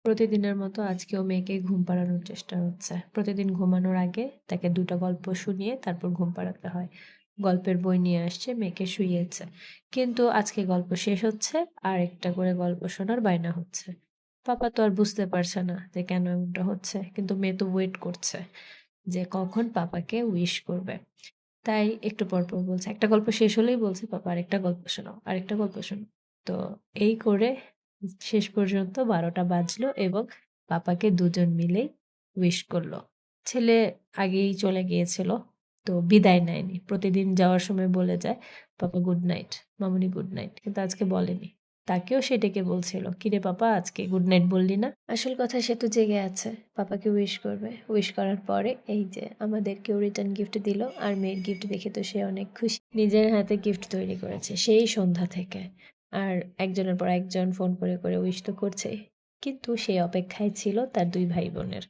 প্রতিদিনের মতো আজকেও মেয়েকে ঘুম পাড়ানোর চেষ্টা হচ্ছে। প্রতিদিন ঘুমানোর আগে তাকে ২ টা গল্প শুনিয়ে তারপর ঘুম পাড়াতে হয়। গল্পের বই নিয়ে আসছে, মেয়েকে শুইয়েছে। কিন্তু আজকে গল্প শেষ হচ্ছে, আর একটা করে গল্প শোনার বায়না হচ্ছে। পাপা তো আর বুঝতে পারছে না যে কেন এমনটা হচ্ছে। কিন্তু মেয়ে তো ওয়েট করছে যে কখন পাপাকে উইশ করবে। তাই একটু পর, পর বলছে। একটা গল্প শেষ হলেই বলছে, "পাপা আরেকটা গল্প শোনাও, আরেকটা গল্প শোনাও।" তো এই করে শেষ পর্যন্ত ১২টা বাজলো এবং পাপাকে দুজন মিলেই উইশ করলো। ছেলে আগেই চলে গিয়েছিল, তো বিদায় নেয়নি। প্রতিদিন যাওয়ার সময় বলে যায়, "পাপা গুড নাইট, মামুনি গুড নাইট।" কিন্তু আজকে বলেনি। তাকেও সে ডেকে বলছিল, "কিরে পাপা আজকে গুড নাইট বললি না?" আসল কথা সে তো জেগে আছে, পাপাকে উইশ করবে। উইশ করার পরে এই যে আমাদেরকেও রিটার্ন গিফট দিল, আর মেয়ের গিফট দেখে তো সে অনেক খুশি। নিজের হাতে গিফট তৈরি করেছে সেই সন্ধ্যা থেকে। আর একজনের পর একজন ফোন করে, করে উইশ তো করছেই। কিন্তু সে অপেক্ষায় ছিল তার ২ ভাই-বোনের।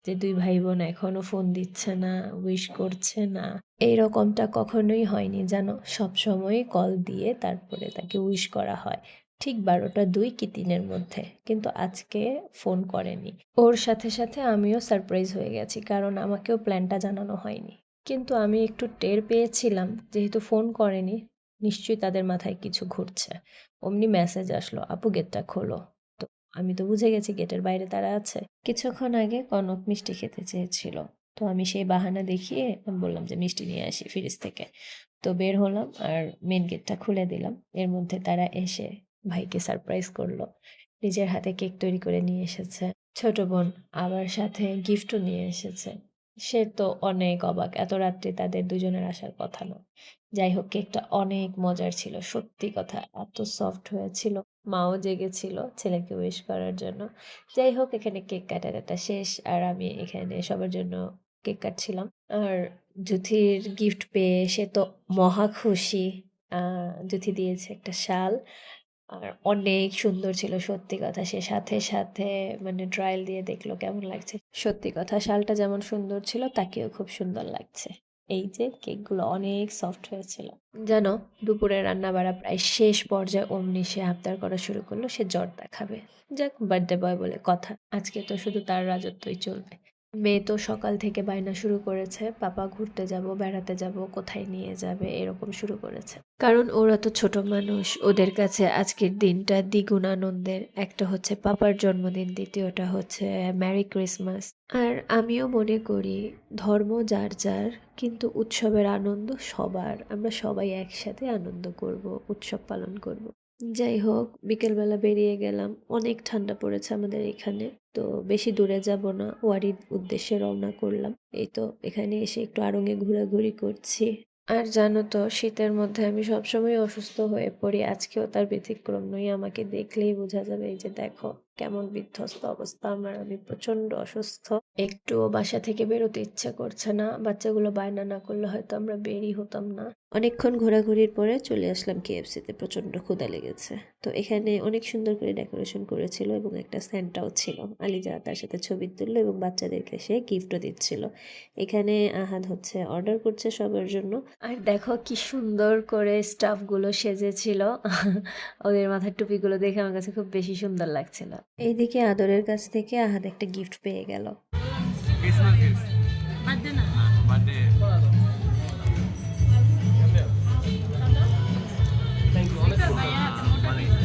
যে ২ ভাই-বোন এখনো ফোন দিচ্ছে না, উইশ করছে না। এইরকমটা কখনোই হয়নি জানো? সবসময়ই কল দিয়ে তারপরে তাকে উইশ করা হয়। ঠিক ১২টা ২ কি ৩ এর মধ্যে। কিন্তু আজকে ফোন করেনি। ওর সাথে, সাথে আমিও সারপ্রাইজ হয়ে গেছি। কারণ আমাকেও প্ল্যানটা জানানো হয়নি। কিন্তু আমি একটু টের পেয়েছিলাম যেহেতু ফোন করেনি, নিশ্চয়ই তাদের মাথায় কিছু ঘুরছে। অমনি মেসেজ আসলো, "আপু গেটটা খোলো।" তো আমি তো বুঝে গেছি গেটের বাইরে তারা আছে। কিছুক্ষণ আগে কনক মিষ্টি খেতে চেয়েছিল। তো আমি সেই বাহানা দেখিয়ে আমি বললাম যে মিষ্টি নিয়ে আসি ফ্রিজ থেকে। তো বের হলাম আর মেইন গেটটা খুলে দিলাম। এর মধ্যে তারা এসে ভাইকে সারপ্রাইজ করলো। নিজের হাতে কেক তৈরি করে নিয়ে এসেছে। ছোট বোন আবার সাথে গিফটও নিয়ে এসেছে। সে তো অনেক অবাক। এত রাত্রে তাদের দুজনের আসার কথা না। যাই হোক কেকটা অনেক মজার ছিল। সত্যি কথা এত সফট হয়েছিল। মাও জেগেছিল ছেলেকে উইশ করার জন্য। যাই হোক এখানে কেক কাটা শেষ আর আমি এখানে সবার জন্য কেক কাটছিলাম। আর জুথির গিফট পেয়ে সে তো মহা খুশি। জুথি দিয়েছে একটা শাল। আর অনেক সুন্দর ছিল সত্যি কথা। সে সাথে, সাথে মানে ট্রায়াল দিয়ে দেখলো কেমন লাগছে। সত্যি কথা শালটা যেমন সুন্দর ছিল তাকেও খুব সুন্দর লাগছে। এই যে কেকগুলো অনেক সফট হয়েছিল। জানো দুপুরে রান্নাবাড়া প্রায় শেষ পর্যায়ে অমনি সে আবদার করা শুরু করলো সে জর্দা খাবে। যাক বার্থডে বয় বলে কথা। আজকে তো শুধু তার রাজত্বই চলবে। মেয়ে তো সকাল থেকে বায়না শুরু করেছে, পাপা ঘুরতে যাব, বেড়াতে যাব, কোথায় নিয়ে যাবে এরকম শুরু করেছে। কারণ ওরা তো ছোট মানুষ, ওদের কাছে আজকের দিনটা দ্বিগুণ আনন্দের। একটা হচ্ছে পাপার জন্মদিন, দ্বিতীয়টা হচ্ছে মেরি ক্রিসমাস। আর আমিও মনে করি ধর্ম যার যার, কিন্তু উৎসবের আনন্দ সবার। আমরা সবাই একসাথে আনন্দ করব, উৎসব পালন করব। যাই হোক বিকেলবেলা বেরিয়ে গেলাম। অনেক ঠান্ডা পড়েছে আমাদের এখানে। তো বেশি দূরে যাব না, ওয়ারির উদ্দেশ্যে রওনা করলাম। এই তো এখানে এসে একটু আড়ঙে ঘোরাঘুরি করছি। আর জানো তো শীতের মধ্যে আমি সবসময় অসুস্থ হয়ে পড়ি, আজকেও তার ব্যতিক্রম নই। আমাকে দেখলেই বোঝা যাবে। এই যে দেখো কেমন বিধ্বস্ত অবস্থা আমার, আমি প্রচন্ড অসুস্থ। একটুও বাসা থেকে বেরোতে ইচ্ছা করছে না। বাচ্চাগুলো বায়না না করলে হয়তো আমরা বেরই হতাম না। অনেকক্ষণ ঘোরাঘুরির পরে চলে আসলাম কেএফসিতে। প্রচন্ড ক্ষুধা লেগেছে। তো এখানে অনেক সুন্দর করে ডেকোরেশন করেছিল এবং একটা স্যান্টাও ছিল। আলিজা তার সাথে ছবি তুললো এবং বাচ্চাদেরকে সে গিফটও দিচ্ছিল। এখানে আহাদ হচ্ছে অর্ডার করছে সবার জন্য। আর দেখো কি সুন্দর করে স্টাফগুলো সেজেছিল। ওদের মাথার টুপিগুলো দেখে আমার কাছে খুব বেশি সুন্দর লাগছিল। এইদিকে আদরের কাছ থেকে আহাদ একটা গিফট পেয়ে গেল। ক্রিসমাস গিফট বার্থডে না বার্থডে থ্যাংক ইউ অনেক সুন্দর অনেক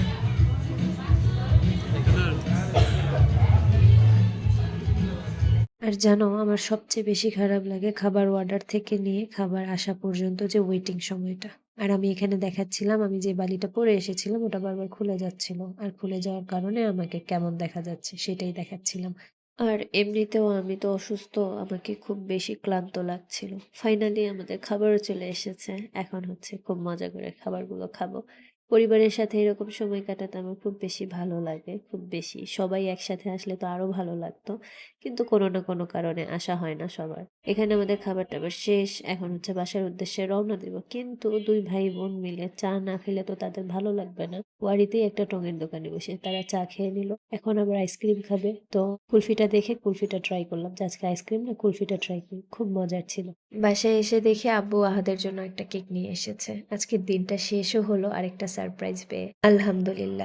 আর জানো আমার সবচেয়ে বেশি খারাপ লাগে খাবার অর্ডার থেকে নিয়ে খাবার আসা পর্যন্ত যে ওয়েটিং সময়টা। আর আমি এখানে দেখাচ্ছিলাম আমি যে বালিটা পরে এসেছিলাম ওটা বারবার খুলে যাচ্ছিল। আর খুলে যাওয়ার কারণে আমাকে কেমন দেখা যাচ্ছে সেটাই দেখাচ্ছিলাম। আর এমনিতেও আমি তো অসুস্থ, আমাকে খুব বেশি ক্লান্ত লাগছিল। ফাইনালি আমাদের খাবারও চলে এসেছে। এখন হচ্ছে খুব মজা করে খাবারগুলো খাবো। পরিবারের সাথে এরকম সময় কাটাতে আমার খুব বেশি ভালো লাগে, খুব বেশি। সবাই একসাথে আসলে তো আরো ভালো লাগতো। কিন্তু কোনো না কোনো কারণে আসা হয় না সবার। এখানে আমাদের খাবার-টাবার শেষ। এখন হচ্ছে বাসার উদ্দেশ্যে রওনা দিব। কিন্তু ২ ভাই-বোন মিলে চা না খেলে তো তাদের ভালো লাগবে না। ওয়ারিতেই একটা টঙের দোকানে বসে তারা চা খেয়ে নিল। এখন আবার আইসক্রিম খাবে। তো কুলফিটা দেখে কুলফিটা ট্রাই করলাম যে আজকে আইসক্রিম না কুলফিটা ট্রাই করি। খুব মজার ছিল। বাসায় এসে দেখি আব্বু আহাদের জন্য একটা কেক নিয়ে এসেছে। আজকের দিনটা শেষও হলো আরেকটা সারপ্রাইজ পেয়ে। আলহামদুলিল্লাহ।